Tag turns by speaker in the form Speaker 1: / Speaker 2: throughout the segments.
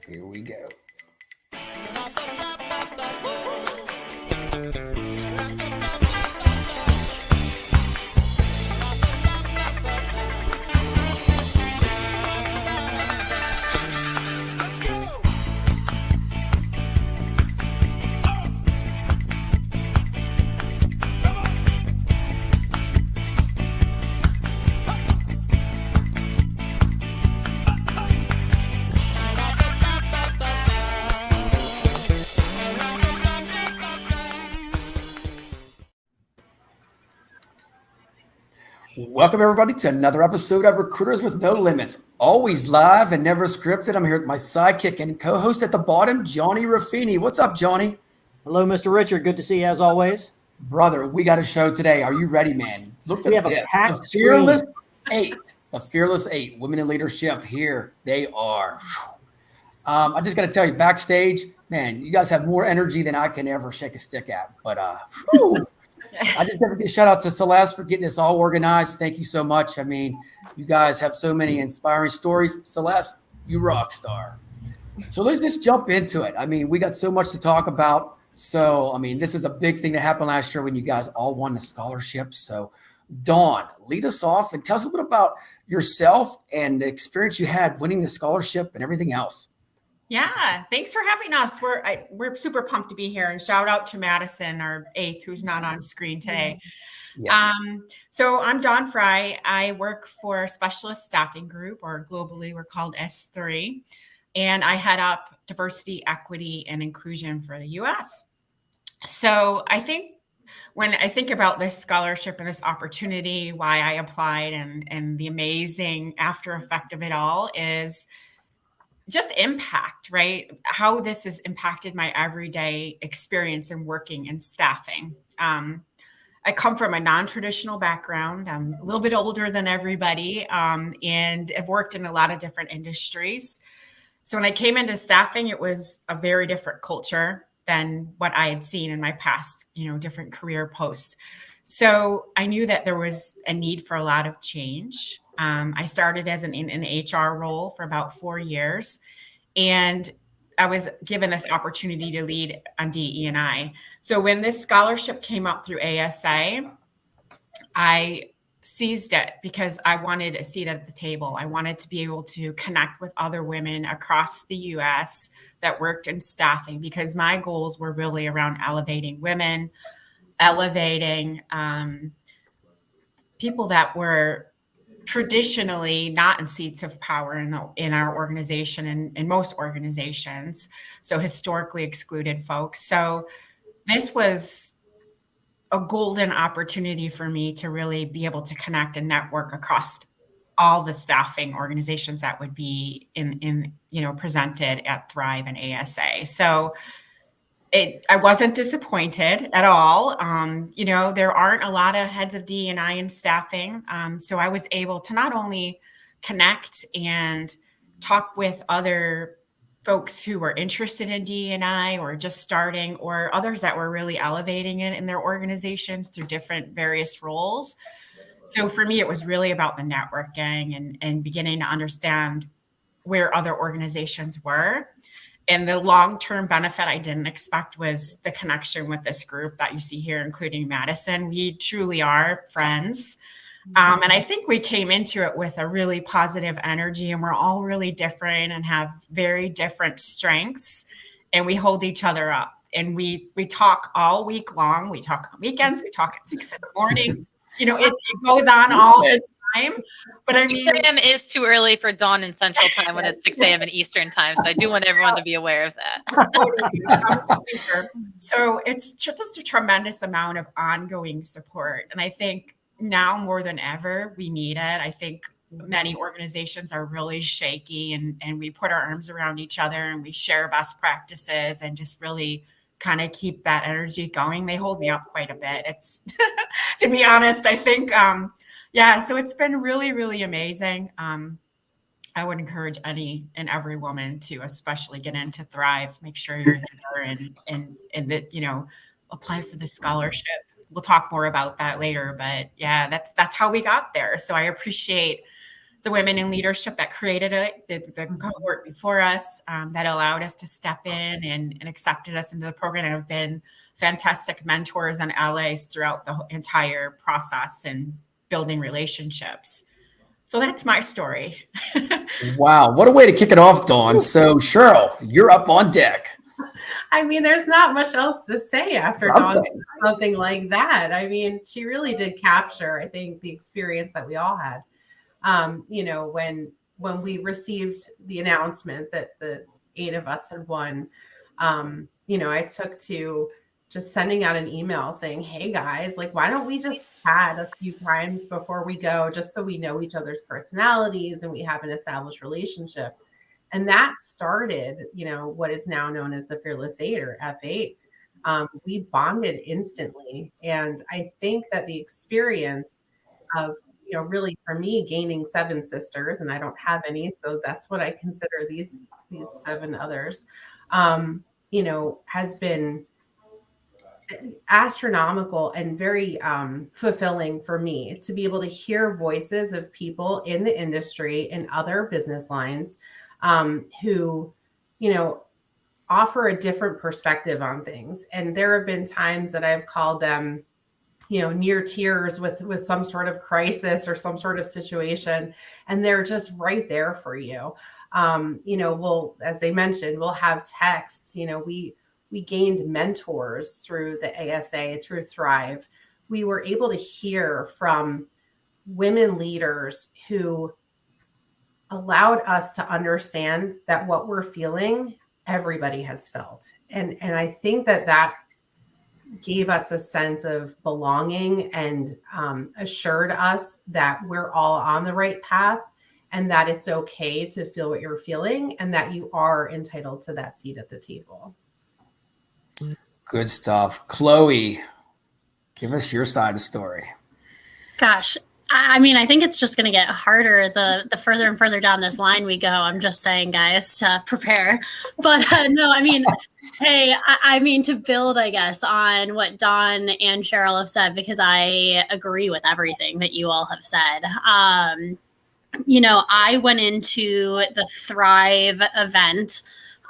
Speaker 1: Here we go. Welcome, everybody, to another episode of Recruiters with No Limits. Always live and never scripted. I'm here with my sidekick and co-host at the bottom, Johnny Ruffini. What's up, Johnny?
Speaker 2: Hello, Mr. Richard. Good to see you as always.
Speaker 1: Brother, we got a show today. Are you ready, man? Look
Speaker 2: We
Speaker 1: at
Speaker 2: have
Speaker 1: this.
Speaker 2: a packed
Speaker 1: The Fearless
Speaker 2: screen.
Speaker 1: Eight. The Fearless Eight. Women in leadership. Here they are. I just got to tell you, backstage, man, you guys have more energy than I can ever shake a stick at. But I just got to give a shout out to Celeste for getting this all organized. Thank you so much. I mean, you guys have so many inspiring stories. Celeste, you rock star. So let's just jump into it. I mean, we got so much to talk about. So, I mean, this is a big thing that happened last year when you guys all won the scholarship. So, Dawn, lead us off and tell us a little bit about yourself and the experience you had winning the scholarship and everything else.
Speaker 3: Yeah, thanks for having us. We're super pumped to be here, and shout out to Madison, our eighth, who's not on screen today.
Speaker 1: Yes.
Speaker 3: So I'm Dawn Fry. I work for a specialist staffing group, or globally we're called S3, and I head up diversity, equity, and inclusion for the U.S. So I think when I think about this scholarship and this opportunity, why I applied, and the amazing after effect of it all is just impact, right? How this has impacted my everyday experience in working in staffing. I come from a non-traditional background. I'm a little bit older than everybody, and I've worked in a lot of different industries. So when I came into staffing, it was a very different culture than what I had seen in my past, different career posts. So I knew that there was a need for a lot of change. I started as in an HR role for about 4 years, and I was given this opportunity to lead on DE&I. So when this scholarship came up through ASA, I seized it because I wanted a seat at the table. I wanted to be able to connect with other women across the U.S. that worked in staffing, because my goals were really around elevating women, elevating people that were traditionally not in seats of power in our organization and in most organizations. So historically excluded folks. So this was a golden opportunity for me to really be able to connect and network across all the staffing organizations that would be in presented at Thrive and ASA. So I wasn't disappointed at all. There aren't a lot of heads of D&I in staffing. So I was able to not only connect and talk with other folks who were interested in D&I or just starting, or others that were really elevating it in their organizations through different various roles. So for me, it was really about the networking and beginning to understand where other organizations were. And the long-term benefit I didn't expect was the connection with this group that you see here, including Madison. We truly are friends. And I think we came into it with a really positive energy, and we're all really different and have very different strengths, and we hold each other up. And we talk all week long. We talk on weekends. We talk at 6 a.m. It goes on all the time. But I mean,
Speaker 4: 6 a.m. is too early for Dawn in Central Time when it's 6 a.m. in Eastern Time. So I do want everyone to be aware of that.
Speaker 3: So it's just a tremendous amount of ongoing support. And I think now more than ever, we need it. I think many organizations are really shaky, and we put our arms around each other and we share best practices and just really kind of keep that energy going. They hold me up quite a bit. It's, to be honest, I think, so it's been really, really amazing. I would encourage any and every woman to especially get into Thrive. Make sure you're there and that, apply for the scholarship. We'll talk more about that later, but yeah, that's how we got there. So I appreciate the women in leadership that created it, the cohort before us, that allowed us to step in and accepted us into the program, and have been fantastic mentors and allies throughout the entire process and building relationships. So that's my story.
Speaker 1: Wow, what a way to kick it off, Dawn. So Cheryl, you're up on deck.
Speaker 5: I mean, there's not much else to say after Dawn, something like that. I mean, she really did capture, I think, the experience that we all had. You know, when we received the announcement that the 8 of us had won, you know, I took to just sending out an email saying, hey guys, like, why don't we just chat a few times before we go, just so we know each other's personalities and we have an established relationship. And that started, you know, what is now known as the Fearless 8 or F8. We bonded instantly. And I think that the experience of, you know, really for me gaining 7 sisters, and I don't have any, so that's what I consider these 7 others, you know, has been astronomical and very fulfilling for me to be able to hear voices of people in the industry and other business lines who, you know, offer a different perspective on things. And there have been times that I've called them, you know, near tears with some sort of crisis or some sort of situation, and they're just right there for you. You know, we'll, as they mentioned, we'll have texts. You know, we gained mentors through the ASA, through Thrive. We were able to hear from women leaders who allowed us to understand that what we're feeling, everybody has felt. And I think that gave us a sense of belonging and assured us that we're all on the right path and that it's okay to feel what you're feeling and that you are entitled to that seat at the table.
Speaker 1: Good stuff. Chloe, give us your side of the story.
Speaker 6: Gosh, I mean, I think it's just going to get harder the further and further down this line we go. I'm just saying, guys, to prepare. But no, I mean, hey, I mean, to build, I guess, on what Dawn and Cheryl have said, because I agree with everything that you all have said. You know, I went into the Thrive event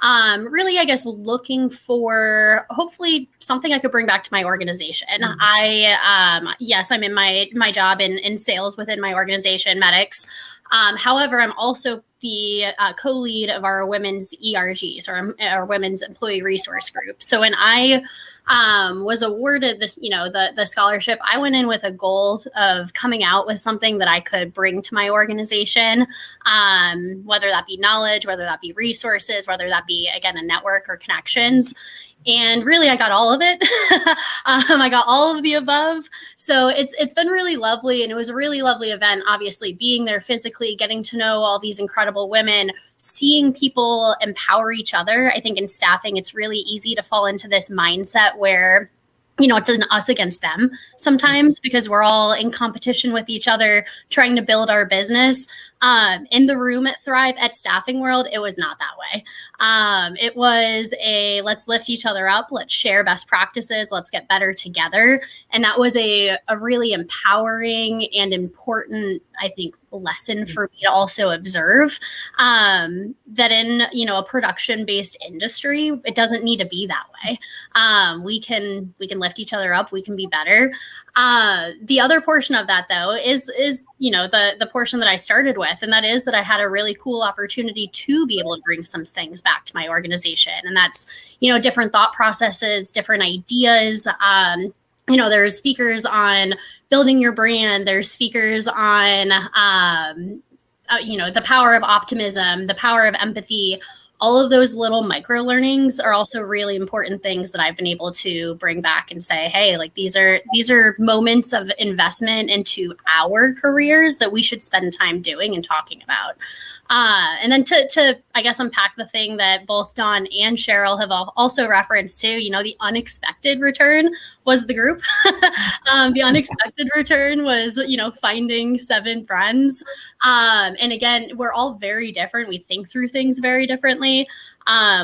Speaker 6: really, I guess, looking for hopefully something I could bring back to my organization. Mm-hmm. Yes, I'm in my job in sales within my organization, Medics. However, I'm also the co-lead of our women's ERGs, or our women's employee resource group. So when I was awarded, you know, the scholarship, I went in with a goal of coming out with something that I could bring to my organization, whether that be knowledge, whether that be resources, whether that be, again, a network or connections. And really, I got all of it. I got all of the above. So it's been really lovely. And it was a really lovely event, obviously, being there physically, getting to know all these incredible women, seeing people empower each other. I think in staffing, it's really easy to fall into this mindset where, you know, it's an us against them sometimes because we're all in competition with each other, trying to build our business. In the room at Thrive at Staffing World, it was not that way. It was a let's lift each other up, let's share best practices, let's get better together. And that was a really empowering and important, I think, lesson for me to also observe, that in, you know, a production-based industry, it doesn't need to be that way. We can lift each other up, we can be better. The other portion of that, though, is you know, the portion that I started with, and that is that I had a really cool opportunity to be able to bring some things back to my organization. And that's, you know, different thought processes, different ideas. You know, there's speakers on building your brand. There's speakers on, you know, the power of optimism, the power of empathy. All of those little micro learnings are also really important things that I've been able to bring back and say, hey, like these are moments of investment into our careers that we should spend time doing and talking about. And then to I guess unpack the thing that both Dawn and Cheryl have also referenced to, you know, the unexpected return was the group. The unexpected return was, you know, finding 7 friends. And again, we're all very different. We think through things very differently.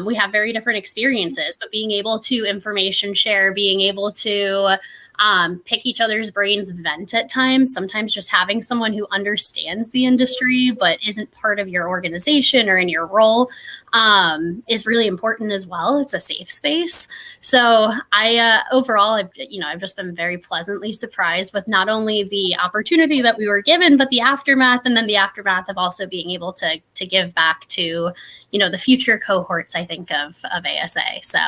Speaker 6: We have very different experiences, but being able to information share, being able to pick each other's brains, vent at times, sometimes just having someone who understands the industry but isn't part of your organization or in your role is really important as well. It's a safe space. So I overall, I've just been very pleasantly surprised with not only the opportunity that we were given, but the aftermath, and then the aftermath of also being able to give back to, the future cohorts, I think, of ASA. So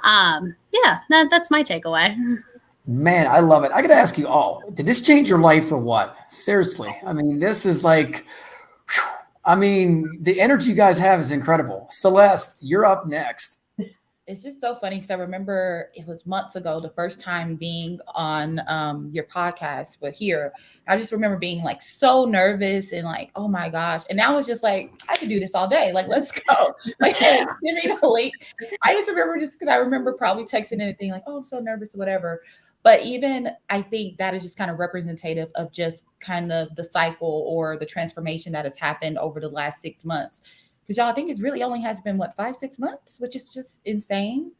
Speaker 6: that's my takeaway.
Speaker 1: Man, I love it. I got to ask you all, did this change your life or what? Seriously. I mean, this is like, the energy you guys have is incredible. Celeste, you're up next.
Speaker 7: It's just so funny because I remember it was months ago, the first time being on your podcast, but here, I just remember being like so nervous and like, oh my gosh. And now it's just like, I could do this all day. Like, let's go. Like, give me the link. I just remember because I remember probably texting anything like, oh, I'm so nervous or whatever. But even I think that is just kind of representative of just kind of the cycle or the transformation that has happened over the last 6 months. Because y'all, I think it really only has been 5-6 months, which is just insane.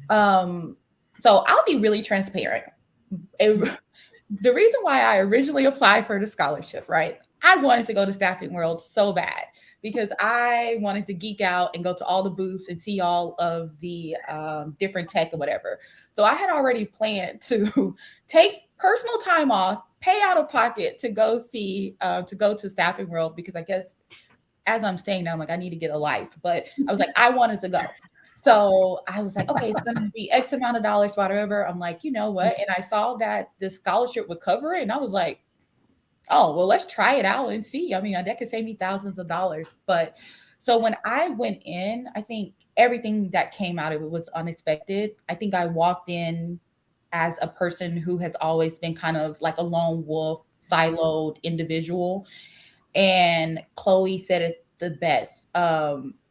Speaker 7: So I'll be really transparent. The reason why I originally applied for the scholarship, right? I wanted to go to Staffing World so bad because I wanted to geek out and go to all the booths and see all of the different tech or whatever. So I had already planned to take personal time off, pay out of pocket to go to Staffing World, because I guess as I'm saying now, I'm like, I need to get a life. But I was like, I wanted to go. So I was like, okay, it's going to be X amount of dollars, whatever. I'm like, you know what? And I saw that the scholarship would cover it. And I was like, oh, well, let's try it out and see. I mean, that could save me thousands of dollars. But so when I went in, I think everything that came out of it was unexpected. I think I walked in as a person who has always been kind of like a lone wolf, siloed individual. And Chloe said it the best.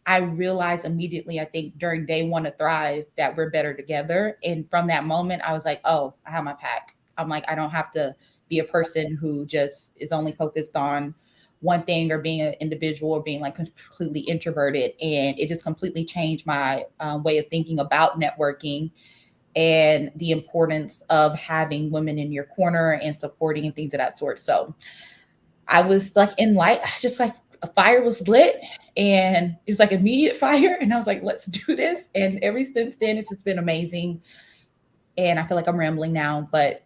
Speaker 7: I realized immediately, I think during day one of Thrive, that we're better together. And from that moment, I was like, oh, I have my pack. I'm like, I don't have to be a person who just is only focused on one thing or being an individual or being like completely introverted. And it just completely changed my way of thinking about networking and the importance of having women in your corner and supporting and things of that sort. So I was like in light, just like a fire was lit and it was like immediate fire. And I was like, let's do this. And ever since then, it's just been amazing. And I feel like I'm rambling now, but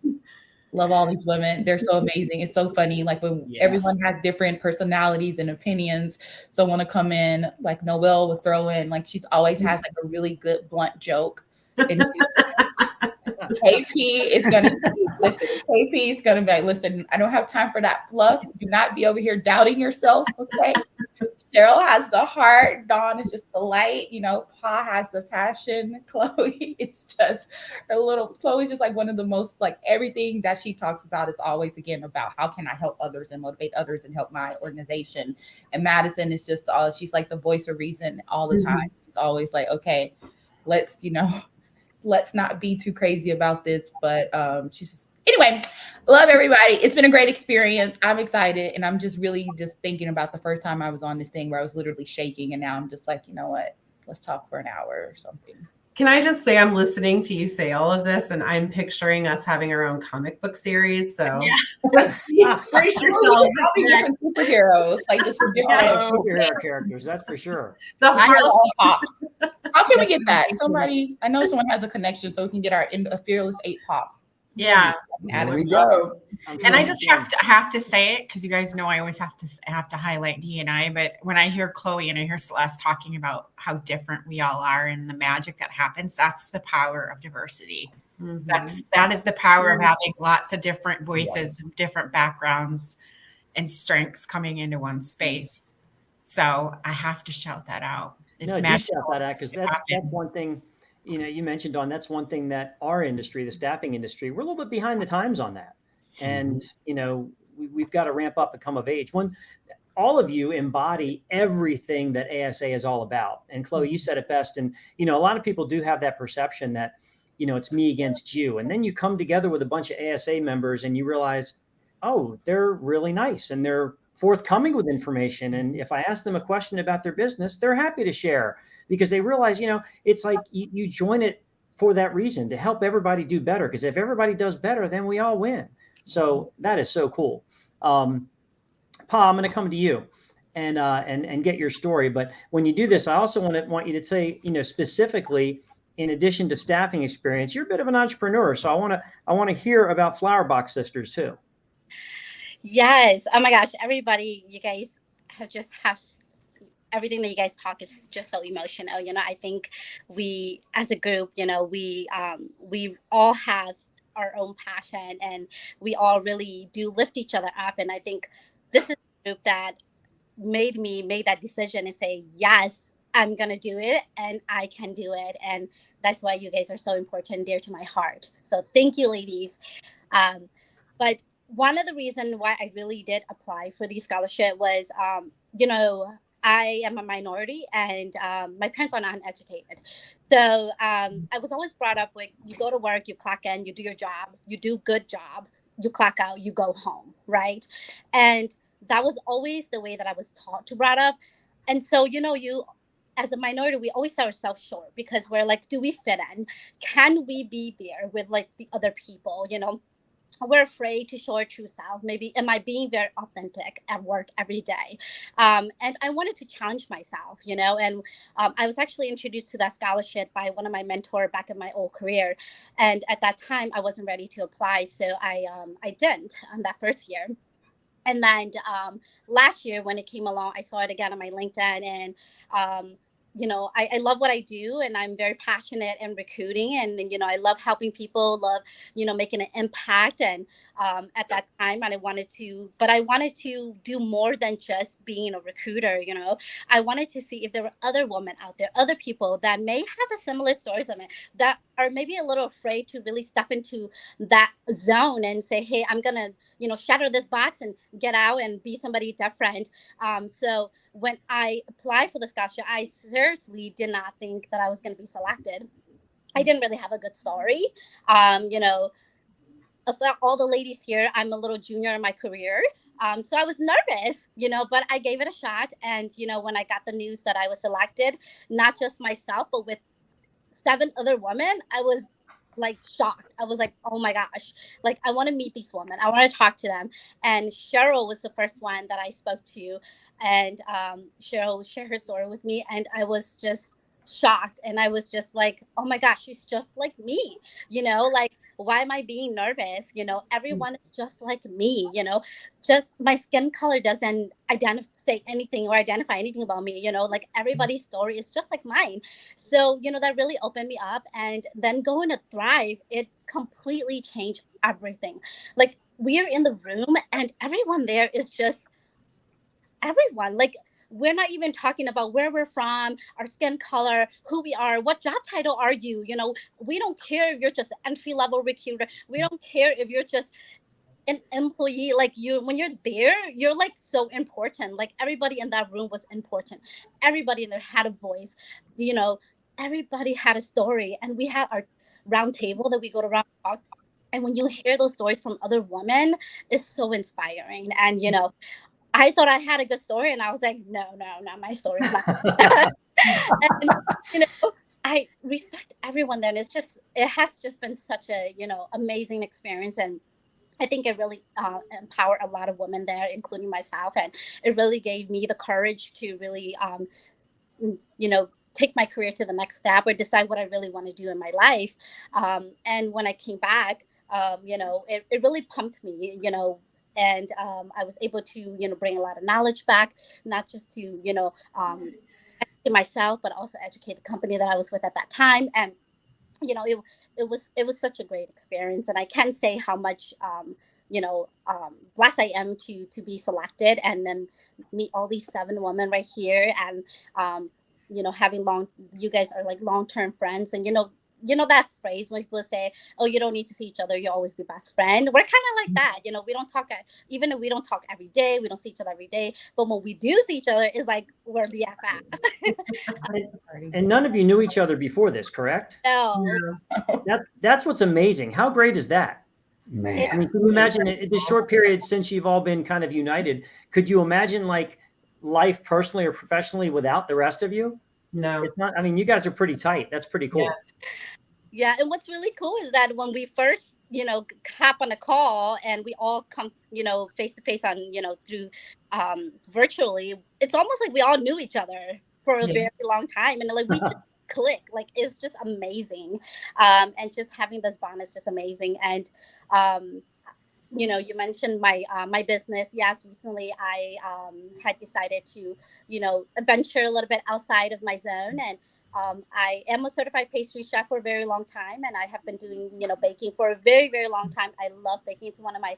Speaker 7: love all these women. They're so amazing. It's so funny. Like when everyone has different personalities and opinions. So want to come in, like Noelle would throw in, like she's always has like a really good blunt joke. And KP is gonna be like, listen, I don't have time for that fluff. Do not be over here doubting yourself. Okay. Cheryl has the heart. Dawn is just the light. Pa has the passion. Chloe is just Chloe's just like one of the most, like everything that she talks about is always again about how can I help others and motivate others and help my organization. And Madison is just she's like the voice of reason all the time. She's always like, okay, let's not be too crazy about this, but anyway, love everybody. It's been a great experience. I'm excited. And I'm just really just thinking about the first time I was on this thing where I was literally shaking. And now I'm just like, you know what? Let's talk for an hour or something.
Speaker 5: Can I just say I'm listening to you say all of this and I'm picturing us having our own comic book series. So
Speaker 7: brace yourselves. I'll be different superheroes, like just for different
Speaker 2: superhero characters, that's for sure.
Speaker 5: The heart
Speaker 7: pops. How can we get that? I know someone has a connection so we can get our Fearless 8 pop.
Speaker 3: Yeah.
Speaker 1: There we go.
Speaker 3: And I just have to say it because you guys know I always have to highlight D&I. But when I hear Chloe and I hear Celeste talking about how different we all are and the magic that happens, that's the power of diversity. Mm-hmm. That is the power of having lots of different voices, different backgrounds, and strengths coming into one space. So I have to shout that out.
Speaker 2: It's magical. Shout that out because that's one thing. You mentioned, Dawn, that's one thing that our industry, the staffing industry, we're a little bit behind the times on that. And, we've got to ramp up and come of age. All of you embody everything that ASA is all about. And Chloe, you said it best. And, a lot of people do have that perception that, it's me against you. And then you come together with a bunch of ASA members and you realize, oh, they're really nice and they're forthcoming with information. And if I ask them a question about their business, they're happy to share, because they realize, it's like you join it for that reason, to help everybody do better. Because if everybody does better, then we all win. So that is so cool. Pa, I'm going to come to you and get your story. But when you do this, I also want you to say, specifically, in addition to staffing experience, you're a bit of an entrepreneur. So I want to hear about Flower Box Sisters too.
Speaker 8: Yes. Oh my gosh, everybody, you guys have everything that you guys talk is just so emotional. I think we as a group, we all have our own passion, and we all really do lift each other up. And I think this is a group that made me make that decision and say, yes, I'm going to do it, and I can do it. And that's why you guys are so important, dear to my heart. So thank you, ladies. But one of the reasons why I really did apply for the scholarship was, I am a minority, and my parents are not uneducated. So I was always brought up with, you go to work, you clock in, you do your job, you do good job, you clock out, you go home, right? And that was always the way that I was taught to brought up. And so, you as a minority, we always sell ourselves short, because we're like, do we fit in? Can we be there with like the other people? We're afraid to show our true self. Maybe am I being very authentic at work every day? And I wanted to challenge myself, and I was actually introduced to that scholarship by one of my mentors back in my old career. And at that time, I wasn't ready to apply. So I didn't on that first year. And then last year when it came along, I saw it again on my LinkedIn, and I love what I do, and I'm very passionate in recruiting, and I love helping people, love making an impact. And at that time, I wanted to do more than just being a recruiter. I wanted to see if there were other women out there, other people that may have a similar stories of me, that are maybe a little afraid to really step into that zone and say, hey, I'm gonna shatter this box and get out and be somebody different. So when I applied for the scholarship, I seriously did not think that I was going to be selected. I didn't really have a good story. Of all the ladies here, I'm a little junior in my career. So I was nervous, but I gave it a shot. And, when I got the news that I was selected, not just myself, but with 7 other women, I was like shocked. I was like, oh my gosh, like I want to meet these women. I want to talk to them. And Cheryl was the first one that I spoke to. And Cheryl shared her story with me, and I was just shocked. And I was just like, oh my gosh, she's just like me, like, why am I being nervous? Everyone is just like me, just my skin color doesn't say anything or identify anything about me, like everybody's story is just like mine. So, that really opened me up. And then going to Thrive, it completely changed everything. Like, we are in the room and everyone there is just everyone. Like, we're not even talking about where we're from, our skin color, who we are, what job title are you? We don't care if you're just an entry-level recruiter. We don't care if you're just an employee. Like, when you're there, you're like so important. Like, everybody in that room was important. Everybody in there had a voice. Everybody had a story. And we had our round table that we go around and talk. And when you hear those stories from other women, it's so inspiring. And I thought I had a good story, and I was like, no, my story's not. And, I respect everyone there. And it has just been such a, amazing experience. And I think it really empowered a lot of women there, including myself. And it really gave me the courage to really, take my career to the next step, or decide what I really want to do in my life. And when I came back, it really pumped me, and I was able to, bring a lot of knowledge back, not just to, educate myself, but also educate the company that I was with at that time. And, it was such a great experience. And I can say how much, blessed I am to be selected, and then meet all these 7 women right here. And, having you guys are like long-term friends. And, that phrase when people say, oh, you don't need to see each other, you'll always be best friend. We're kind of like that. We don't talk, even if we don't talk every day, we don't see each other every day. But when we do see each other, it's like we're BFF.
Speaker 2: And none of you knew each other before this, correct?
Speaker 8: No.
Speaker 2: That's what's amazing. How great is that?
Speaker 1: Man.
Speaker 2: I mean, can you imagine it, this short period since you've all been kind of united? Could you imagine like life personally or professionally without the rest of you?
Speaker 5: No.
Speaker 2: It's not. I mean, you guys are pretty tight. That's pretty cool.
Speaker 5: Yes.
Speaker 8: Yeah, and what's really cool is that when we first, hop on a call and we all come, face to face on, through virtually, it's almost like we all knew each other for a very long time, and like we just click. Like it's just amazing, and just having this bond is just amazing. And you mentioned my business. Yes, recently I had decided to adventure a little bit outside of my zone, and I am a certified pastry chef for a very long time, and I have been doing baking for a very, very long time. I love baking. It's one of my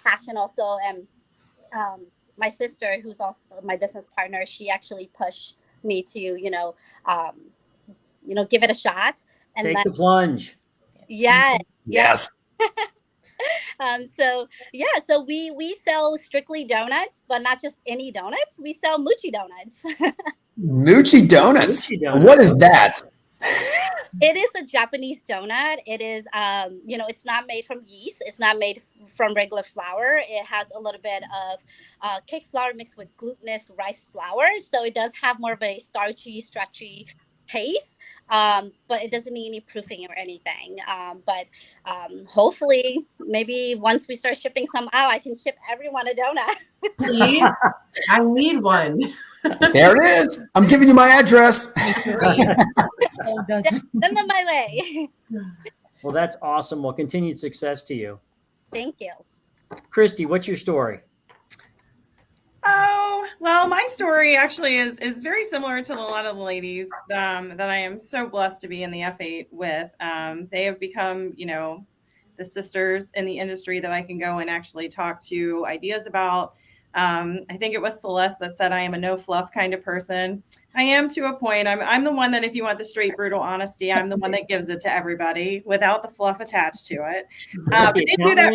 Speaker 8: passion also. And my sister, who's also my business partner, she actually pushed me to give it a shot. And
Speaker 2: Take
Speaker 8: then,
Speaker 2: the plunge.
Speaker 8: yeah,
Speaker 1: Yes.
Speaker 8: so we sell strictly donuts, but not just any donuts. We sell mochi donuts.
Speaker 1: Moochie donuts.
Speaker 2: Moochie donuts.
Speaker 1: What is that?
Speaker 8: It is a Japanese donut. It is, it's not made from yeast. It's not made from regular flour. It has a little bit of cake flour mixed with glutinous rice flour. So it does have more of a starchy, stretchy taste, but it doesn't need any proofing or anything. But hopefully, maybe once we start shipping some out, I can ship everyone a donut.
Speaker 5: Please, I need one.
Speaker 1: There it is. I'm giving you my address.
Speaker 8: Send them my way.
Speaker 2: Well, that's awesome. Well, continued success to you.
Speaker 8: Thank you.
Speaker 2: Christy, what's your story?
Speaker 9: Oh, well, my story actually is very similar to a lot of the ladies that I am so blessed to be in the F8 with. They have become, the sisters in the industry that I can go and actually talk to ideas about. I think it was Celeste that said I am a no fluff kind of person. I am to a point. I'm the one that if you want the straight, brutal honesty, I'm the one that gives it to everybody without the fluff attached to it. But they do that.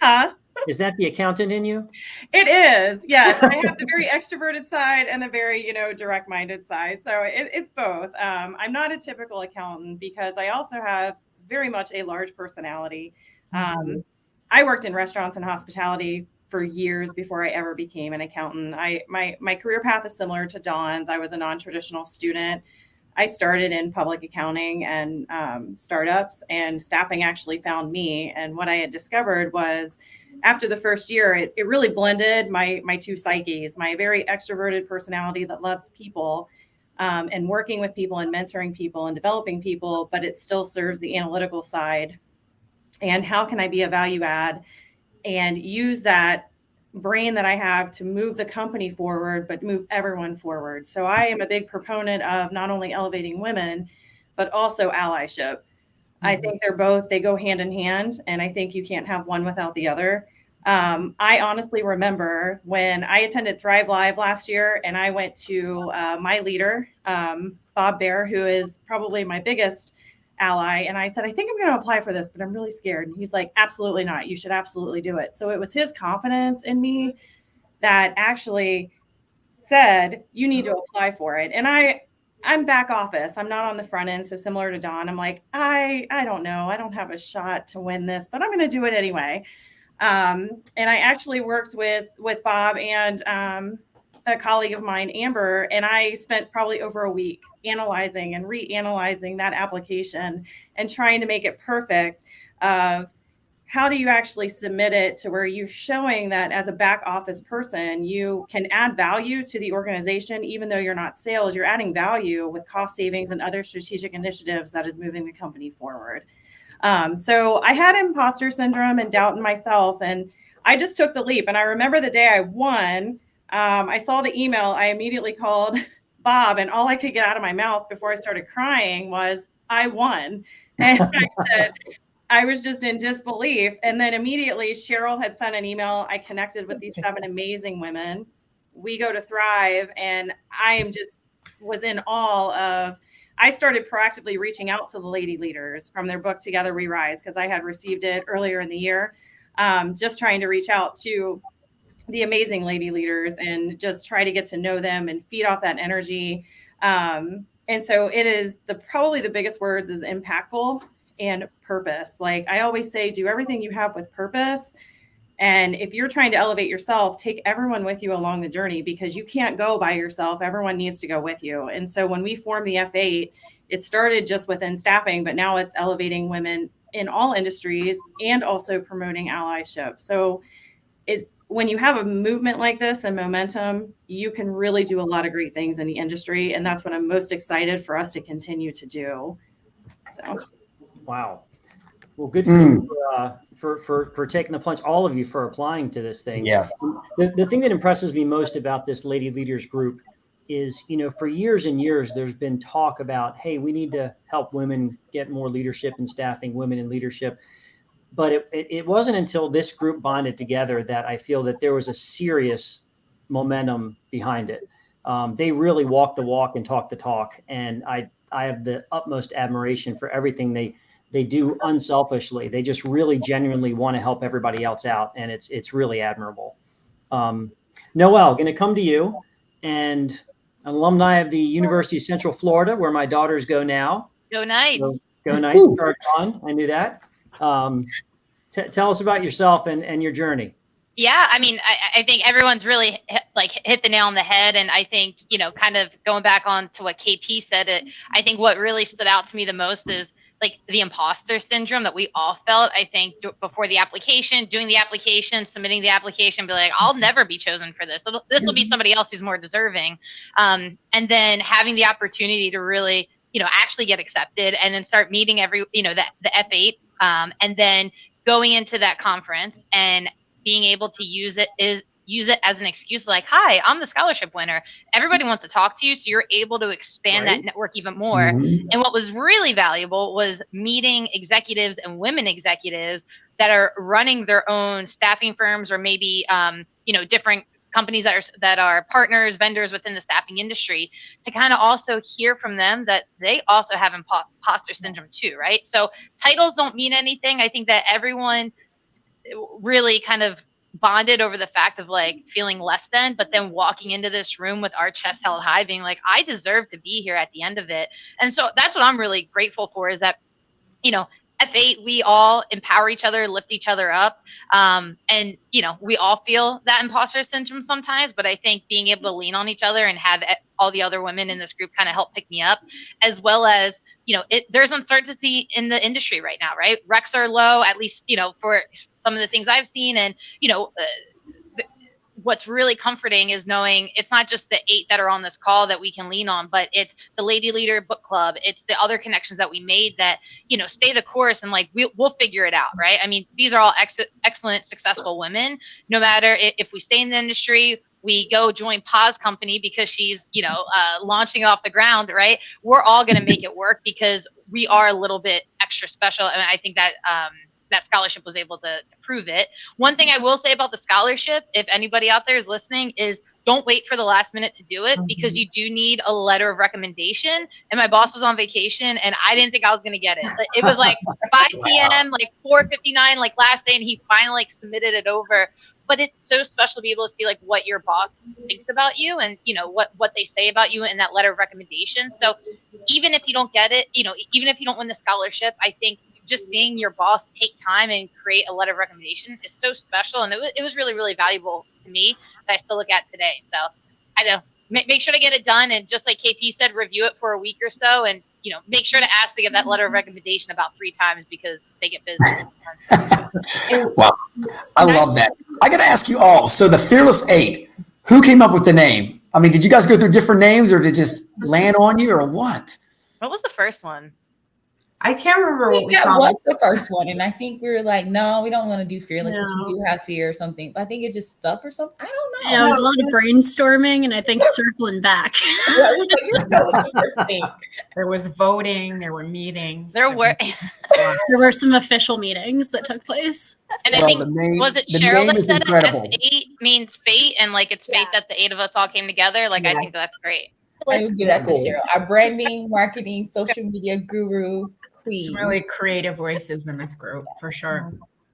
Speaker 9: Huh?
Speaker 2: Is that the accountant in you?
Speaker 9: It is, yes. I have the very extroverted side and the very, direct-minded side. So it's both. I'm not a typical accountant because I also have very much a large personality. I worked in restaurants and hospitality for years before I ever became an accountant. My career path is similar to Dawn's. I was a non-traditional student. I started in public accounting and startups, and staffing actually found me. And what I had discovered was after the first year, it really blended my two psyches, my very extroverted personality that loves people and working with people and mentoring people and developing people, but it still serves the analytical side. And how can I be a value add and use that brain that I have to move the company forward, but move everyone forward. So I am a big proponent of not only elevating women, but also allyship. I think they go hand in hand, and I think you can't have one without the other. I honestly remember when I attended Thrive Live last year, and I went to my leader, Bob Bear, who is probably my biggest ally. And I said, I think I'm going to apply for this, but I'm really scared. And he's like, absolutely not. You should absolutely do it. So it was his confidence in me that actually said, you need to apply for it. And I'm back office. I'm not on the front end. So similar to Dawn, I'm like, I don't know. I don't have a shot to win this, but I'm going to do it anyway. And I actually worked with Bob and a colleague of mine, Amber, and I spent probably over a week analyzing and reanalyzing that application and trying to make it perfect of how do you actually submit it to where you're showing that as a back office person, you can add value to the organization, even though you're not sales, you're adding value with cost savings and other strategic initiatives that is moving the company forward. So I had imposter syndrome and doubt in myself, and I just took the leap. And I remember the day I won, I saw the email, I immediately called Bob, and all I could get out of my mouth before I started crying was, I won. And I said, I was just in disbelief. And then immediately Cheryl had sent an email. I connected with these 7 amazing women. We go to Thrive, and I was in awe of, I started proactively reaching out to the lady leaders from their book, Together We Rise, because I had received it earlier in the year, just trying to reach out to the amazing lady leaders and just try to get to know them and feed off that energy. And so it is probably the biggest words is impactful and purpose. Like I always say, do everything you have with purpose. And if you're trying to elevate yourself, take everyone with you along the journey, because you can't go by yourself. Everyone needs to go with you. And so when we formed the F8, it started just within staffing, but now it's elevating women in all industries and also promoting allyship. So when you have a movement like this and momentum, you can really do a lot of great things in the industry. And that's what I'm most excited for us to continue to do. So,
Speaker 2: wow. Well, good for you for taking the plunge, all of you for applying to this thing.
Speaker 1: Yes.
Speaker 2: The thing that impresses me most about this Lady Leaders group is, for years and years, there's been talk about, hey, we need to help women get more leadership in staffing, women in leadership. But it wasn't until this group bonded together that I feel that there was a serious momentum behind it. They really walked the walk and talked the talk. And I have the utmost admiration for everything they do unselfishly. They just really genuinely want to help everybody else out. And it's really admirable. Noelle, going to come to you, and an alumni of the University of Central Florida, where my daughters go now.
Speaker 4: Go Knights.
Speaker 2: So, go Knights. Charge on. I knew that. Tell us about yourself and your journey.
Speaker 4: Yeah, I mean, I think everyone's really hit the nail on the head. And I think, kind of going back on to what KP said, I think what really stood out to me the most is like the imposter syndrome that we all felt, I think, before the application, doing the application, submitting the application, be like, I'll never be chosen for this. This will be somebody else who's more deserving. And then having the opportunity to really, actually get accepted, and then start meeting the F8, and then going into that conference and being able to use it as an excuse, like, hi, I'm the scholarship winner. Everybody wants to talk to you. So you're able to expand that network even more. Mm-hmm. And what was really valuable was meeting executives and women executives that are running their own staffing firms, or maybe, different companies that are partners, vendors within the staffing industry, to kind of also hear from them that they also have imposter syndrome too, right? So titles don't mean anything. I think that everyone really kind of bonded over the fact of like feeling less than, but then walking into this room with our chest held high, being like, I deserve to be here at the end of it. And so that's what I'm really grateful for, is that, F8, we all empower each other, lift each other up. And, we all feel that imposter syndrome sometimes, but I think being able to lean on each other and have all the other women in this group kind of help pick me up, as well as, there's uncertainty in the industry right now, right? Recs are low, at least, for some of the things I've seen. And, what's really comforting is knowing it's not just the 8 that are on this call that we can lean on, but it's the Lady Leader Book Club. It's the other connections that we made that, stay the course, and like, we'll figure it out. Right. I mean, these are all excellent, successful women. No matter if we stay in the industry, we go join Pa's company because she's, launching off the ground, right? We're all going to make it work because we are a little bit extra special. And I think that, that scholarship was able to prove it. One thing I will say about the scholarship, if anybody out there is listening, is don't wait for the last minute to do it, because you do need a letter of recommendation. And my boss was on vacation, and I didn't think I was going to get it. It was like 5 p.m., like 4:59, like last day, and he finally submitted it over. But it's so special to be able to see like what your boss thinks about you, and what they say about you in that letter of recommendation. So even if you don't get it, even if you don't win the scholarship, I think just seeing your boss take time and create a letter of recommendation is so special. And it was really, really valuable to me that I still look at today. So I know, make sure to get it done. And just like KP said, review it for a week or so, and, make sure to ask to get that letter of recommendation about 3 times, because they get busy.
Speaker 1: Wow. I love that. I got to ask you all. So the Fearless 8, who came up with the name? I mean, did you guys go through different names, or did it just land on you, or what?
Speaker 4: What was the first one?
Speaker 5: I can't remember what we
Speaker 7: called
Speaker 5: it.
Speaker 7: That was the first one. And I think we were like, no, we don't want to do Fearless because we do have fear or something. But I think it just stuck or something. I don't know.
Speaker 6: Yeah, it was a lot of brainstorming, and I think circling back.
Speaker 3: There was voting. There were meetings.
Speaker 4: There
Speaker 6: were some official meetings that took place.
Speaker 4: And I think, was it Cheryl that said F8 means fate, and like it's fate that the 8 of us all came together? Like, I think that's great.
Speaker 7: I would give that to Cheryl, our branding, marketing, social media guru.
Speaker 3: Some really creative voices in this group, for sure.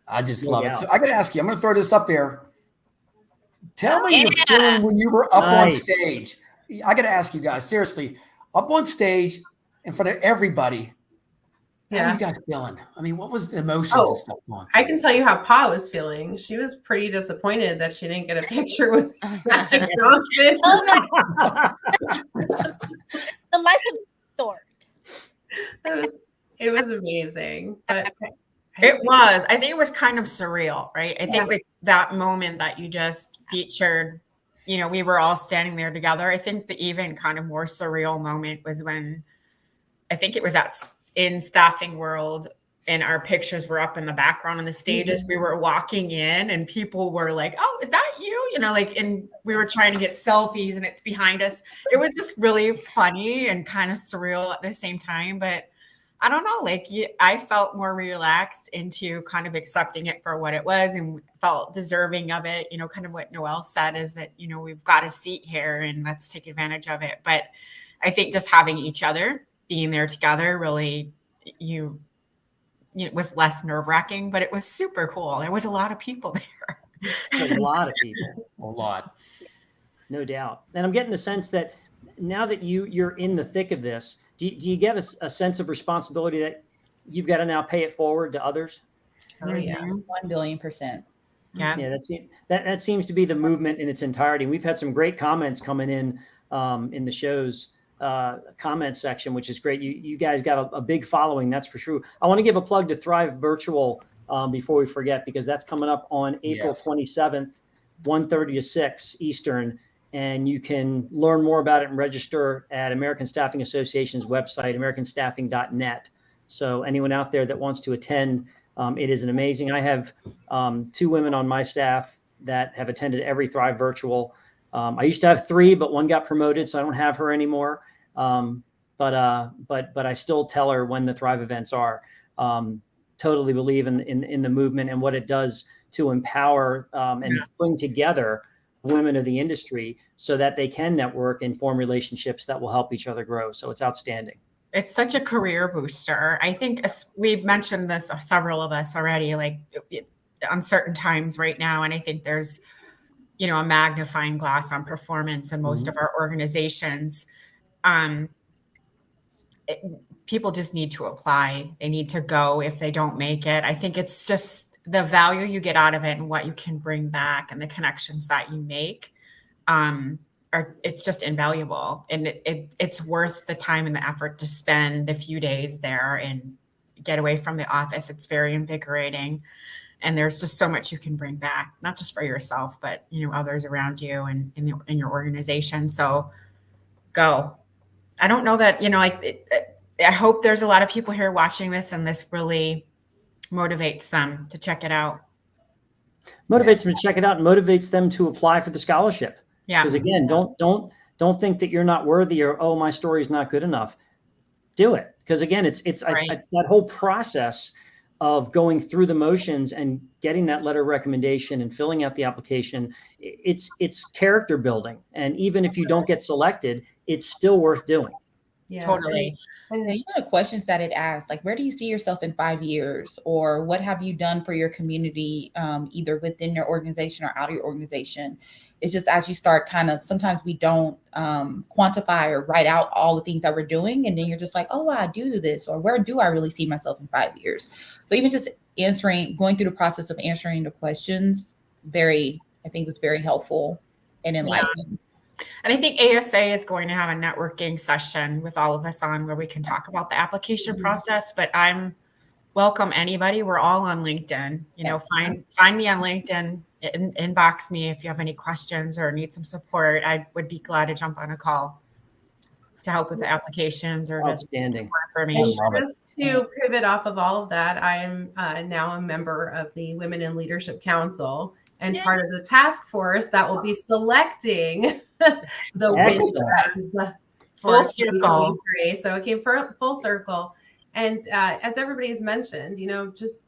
Speaker 1: I just love it. So I got to ask you, I'm going to throw this up here. Tell me your feeling when you were up on stage. I got to ask you guys, seriously, up on stage in front of everybody, How are you guys feeling? I mean, what was the emotions and stuff going through?
Speaker 5: I can tell you how Pa was feeling. She was pretty disappointed that she didn't get a picture with Magic Johnson.
Speaker 8: Oh my! The life of short.
Speaker 5: It was amazing. But
Speaker 3: It was. I think it was kind of surreal, right? I think like that moment that you just featured, you know, we were all standing there together. I think the even kind of more surreal moment was when I think it was in Staffing World, and our pictures were up in the background on the stages. We were walking in and people were like, "Oh, is that you?" You know, like, and we were trying to get selfies and it's behind us. It was just really funny and kind of surreal at the same time. But I don't know, like I felt more relaxed into kind of accepting it for what it was and felt deserving of it. You know, kind of what Noelle said is that, you know, we've got a seat here and let's take advantage of it. But I think just having each other, being there together, really, you know, it was less nerve-wracking, but it was super cool. There was a lot of people there.
Speaker 2: A lot of people.
Speaker 1: A lot.
Speaker 2: No doubt. And I'm getting the sense that now that you're in the thick of this, do you get a sense of responsibility that you've got to now pay it forward to others?
Speaker 7: Oh yeah, 1,000,000,000%.
Speaker 3: Yeah.
Speaker 2: Yeah, that seems to be the movement in its entirety. We've had some great comments coming in the show's comment section, which is great. You guys got a big following, that's for sure. I want to give a plug to Thrive Virtual before we forget, because that's coming up on April 27th, 1:30 to 6 Eastern. And you can learn more about it and register at American Staffing Association's website, americanstaffing.net. So anyone out there that wants to attend, it is an amazing. I have 2 women on my staff that have attended every Thrive Virtual. I used to have 3, but one got promoted, so I don't have her anymore. But I still tell her when the Thrive events are. Totally believe in the movement and what it does to empower and bring together women of the industry so that they can network and form relationships that will help each other grow. So it's outstanding.
Speaker 3: It's such a career booster. I think we've mentioned this, several of us already, like uncertain times right now. And I think there's, you know, a magnifying glass on performance in most of our organizations. People just need to apply. They need to go if they don't make it. I think it's just the value you get out of it and what you can bring back and the connections that you make it's just invaluable. And it's worth the time and the effort to spend the few days there and get away from the office. It's very invigorating. And there's just so much you can bring back, not just for yourself, but, you know, others around you and in your organization. So go. I don't know that, you know, I hope there's a lot of people here watching this and this really motivates them to check it out.
Speaker 2: Motivates them to check it out and motivates them to apply for the scholarship.
Speaker 3: Yeah.
Speaker 2: Because again, don't think that you're not worthy or, oh, my story is not good enough. Do it. Because again, it's right. That whole process of going through the motions and getting that letter of recommendation and filling out the application, it's character building. And even if you don't get selected, it's still worth doing.
Speaker 5: Yeah.
Speaker 3: Totally.
Speaker 7: And even the questions that it asks, like, where do you see yourself in 5 years? Or what have you done for your community, either within your organization or out of your organization? It's just as you start kind of, sometimes we don't quantify or write out all the things that we're doing. And then you're just like, oh, well, I do this, or where do I really see myself in 5 years? So even just going through the process of answering the questions, I think was very helpful and enlightening.
Speaker 3: Yeah. And I think ASA is going to have a networking session with all of us on where we can talk about the application process, but I'm welcome anybody. We're all on LinkedIn, you know, find me on LinkedIn, inbox me if you have any questions or need some support. I would be glad to jump on a call to help with the applications or just more information.
Speaker 5: Just to pivot off of all of that, I'm now a member of the Women in Leadership Council and part of the task force that will be selecting the winners
Speaker 3: full circle.
Speaker 5: So it came for full circle. And as everybody's mentioned, you know, just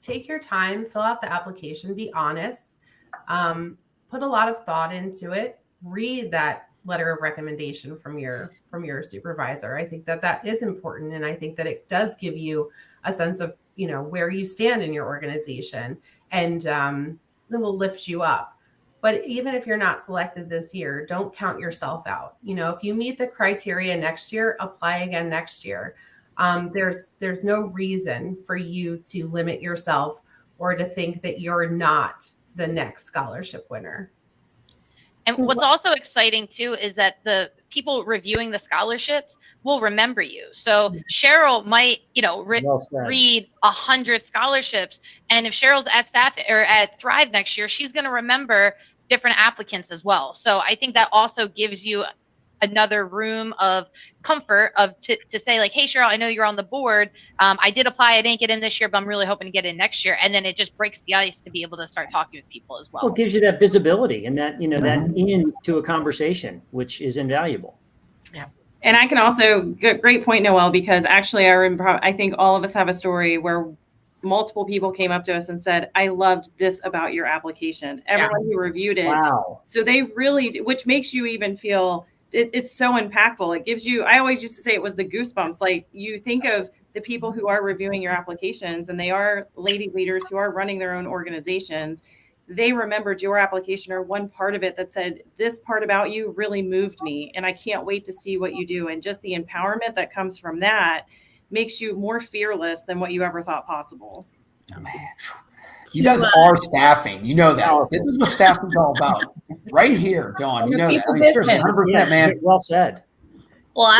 Speaker 5: take your time, fill out the application, be honest, put a lot of thought into it, read that letter of recommendation from your supervisor. I think that is important. And I think that it does give you a sense of, you know, where you stand in your organization, and then will lift you up. But even if you're not selected this year, don't count yourself out. You know, if you meet the criteria next year, apply again next year. There's no reason for you to limit yourself or to think that you're not the next scholarship winner.
Speaker 4: And what's also exciting too is that the people reviewing the scholarships will remember you. So Cheryl might, read 100 scholarships, and if Cheryl's at staff or at Thrive next year, she's going to remember different applicants as well. So I think that also gives you another room of comfort to say like, hey, Cheryl, I know you're on the board. I did apply. I didn't get in this year, but I'm really hoping to get in next year. And then it just breaks the ice to be able to start talking with people as well.
Speaker 2: Well, it gives you that visibility and that, that into a conversation, which is invaluable.
Speaker 9: Yeah. And I can also, great point, Noelle, because actually I think all of us have a story where multiple people came up to us and said, I loved this about your application. Everyone who reviewed it.
Speaker 2: Wow.
Speaker 9: So they really do, which makes you even feel it's so impactful. It gives you, I always used to say it was the goosebumps. Like you think of the people who are reviewing your applications and they are lady leaders who are running their own organizations. They remembered your application or one part of it that said, this part about you really moved me. And I can't wait to see what you do. And just the empowerment that comes from that makes you more fearless than what you ever thought possible.
Speaker 1: Oh, man. You guys are staffing. You know that. This is what staffing's all about. Right here, Dawn. You know that. I mean, seriously, 100%, man.
Speaker 2: Well said.
Speaker 6: Well,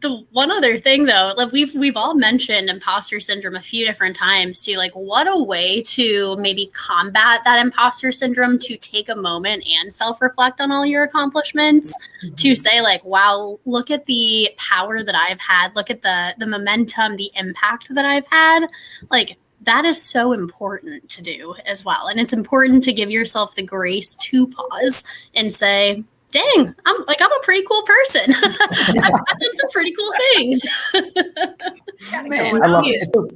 Speaker 6: the one other thing though, like we've all mentioned imposter syndrome a few different times too. Like, what a way to maybe combat that imposter syndrome, to take a moment and self-reflect on all your accomplishments, to say like, wow, look at the power that I've had. Look at the momentum, the impact that I've had. Like, that is so important to do as well. And it's important to give yourself the grace to pause and say, dang, I'm a pretty cool person. I've done some pretty cool things.
Speaker 1: Man, I love it. So,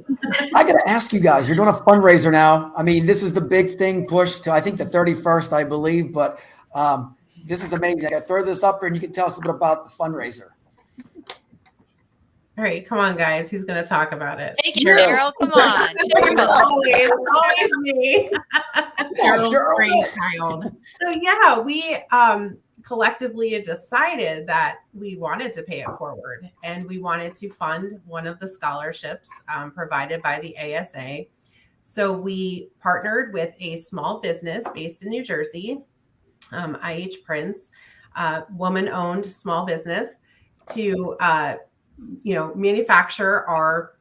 Speaker 1: I got to ask you guys, you're doing a fundraiser now. I mean, this is the big thing pushed to, I think, the 31st, I believe. But this is amazing. I got to throw this up here and you can tell us a bit about the fundraiser.
Speaker 5: All right, come on, guys. Who's going to talk about it?
Speaker 4: Take it, Cheryl. Come on.
Speaker 5: always me.
Speaker 3: Great child.
Speaker 5: So yeah, we collectively decided that we wanted to pay it forward, and we wanted to fund one of the scholarships provided by the ASA. So we partnered with a small business based in New Jersey, IH Prince, woman-owned small business, to manufacture our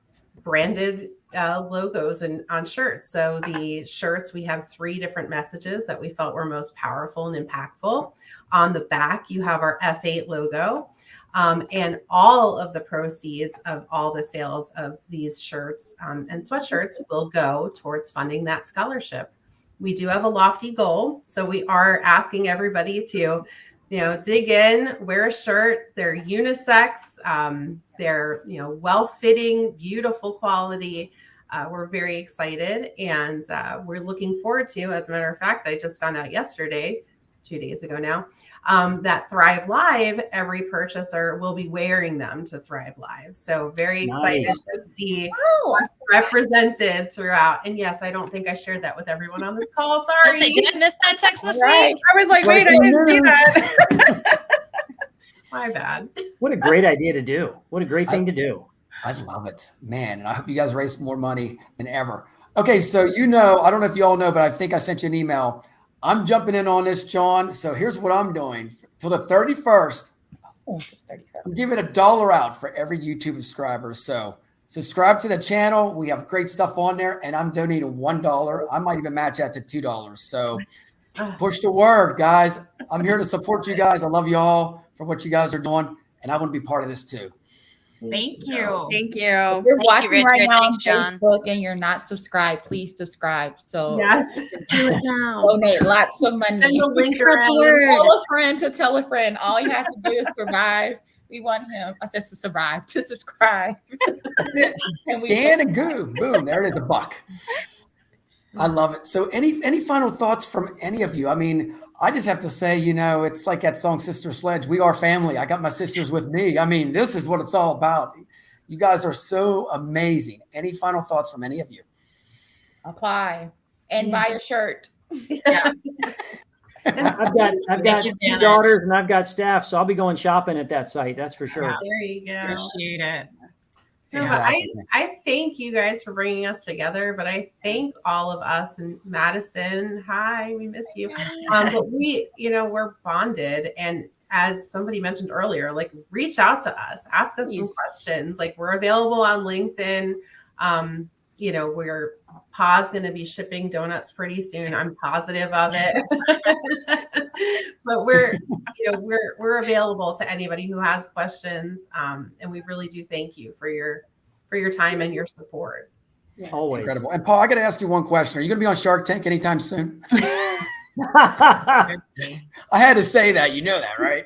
Speaker 5: branded logos and on shirts. So the shirts, we have 3 different messages that we felt were most powerful and impactful. On the back, you have our F8 logo, and all of the proceeds of all the sales of these shirts and sweatshirts will go towards funding that scholarship. We do have a lofty goal, so we are asking everybody to dig in, wear a shirt. They're unisex. They're, well-fitting, beautiful quality. We're very excited, and we're looking forward to, as a matter of fact, I just found out yesterday, 2 days ago now, that Thrive Live, every purchaser will be wearing them to Thrive Live. So very excited to see what's represented throughout. And yes, I don't think I shared that with everyone on this call. Sorry.
Speaker 4: Did I miss that text this week?
Speaker 9: I was like, wait, I didn't see that.
Speaker 5: My bad.
Speaker 2: What a great idea to do. What a great thing to do.
Speaker 1: I love it, man. And I hope you guys raise more money than ever. Okay. So, I don't know if you all know, but I think I sent you an email. I'm jumping in on this, John. So here's what I'm doing. Till the 31st, I'm giving $1 out for every YouTube subscriber. So subscribe to the channel. We have great stuff on there, and I'm donating $1. I might even match that to $2. So let's push the word, guys. I'm here to support you guys. I love you all for what you guys are doing, and I want to be part of this too.
Speaker 3: Thank you.
Speaker 9: Thank you.
Speaker 7: If you're watching
Speaker 4: Richard.
Speaker 7: right now
Speaker 4: Thanks,
Speaker 7: on
Speaker 4: John.
Speaker 7: Facebook and you're not subscribed, please subscribe. So
Speaker 5: Yes.
Speaker 7: donate lots of money.
Speaker 5: And the link
Speaker 6: Spread the
Speaker 5: around.
Speaker 6: word.
Speaker 7: Tell a friend to tell a friend. All you have to do is survive. We want him. I said to survive, to subscribe.
Speaker 1: Scan and boom. There it is, $1. I love it. So any final thoughts from any of you? I mean, I just have to say, it's like that song, Sister Sledge. We are family. I got my sisters with me. I mean, this is what it's all about. You guys are so amazing. Any final thoughts from any of you?
Speaker 7: Apply and buy a shirt.
Speaker 3: Yeah.
Speaker 2: I've got 2 daughters and I've got staff, so I'll be going shopping at that site. That's for sure.
Speaker 3: Yeah.
Speaker 5: There you go.
Speaker 3: Appreciate it.
Speaker 5: No,
Speaker 1: Exactly.
Speaker 5: I thank you guys for bringing us together, but I thank all of us and Madison. Hi, we miss you. But we, we're bonded. And as somebody mentioned earlier, like reach out to us, ask us some questions. Like we're available on LinkedIn. We're Pa's going to be shipping donuts pretty soon. I'm positive of it. But we're available to anybody who has questions. And we really do thank you for your time and your support.
Speaker 2: Always.
Speaker 1: Incredible. And Paul, I got to ask you one question. Are you going to be on Shark Tank anytime soon? I had to say that. You know that, right?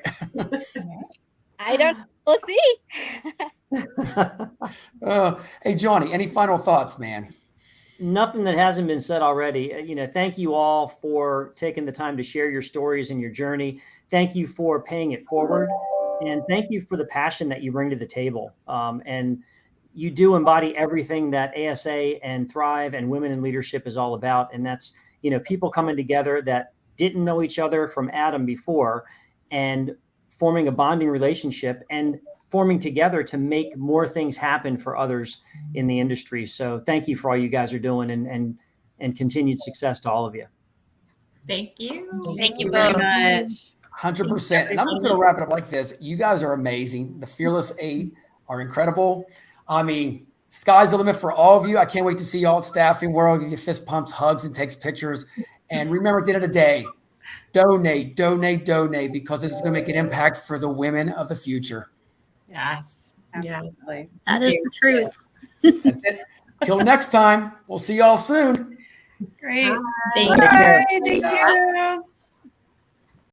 Speaker 8: I don't. We'll see.
Speaker 1: Hey, Johnny, any final thoughts, man?
Speaker 2: Nothing that hasn't been said already. Thank you all for taking the time to share your stories and your journey. Thank you for paying it forward. And thank you for the passion that you bring to the table. And you do embody everything that ASA and Thrive and Women in Leadership is all about. And that's, people coming together that didn't know each other from Adam before and forming a bonding relationship and forming together to make more things happen for others in the industry. So thank you for all you guys are doing and continued success to all of you.
Speaker 3: Thank you.
Speaker 4: Thank you
Speaker 9: very
Speaker 4: both.
Speaker 9: much.
Speaker 1: 100%. And I'm just going to wrap it up like this. You guys are amazing. The Fearless 8 are incredible. I mean, sky's the limit for all of you. I can't wait to see y'all at Staffing World. Give you fist pumps, hugs, and takes pictures. And remember, at the end of the day, donate, because this is going to make an impact for the women of the future.
Speaker 3: Yes, absolutely.
Speaker 6: That is the truth.
Speaker 1: That's it. Till next time, we'll see y'all soon.
Speaker 9: Great.
Speaker 6: Thank
Speaker 9: Bye. Thank you.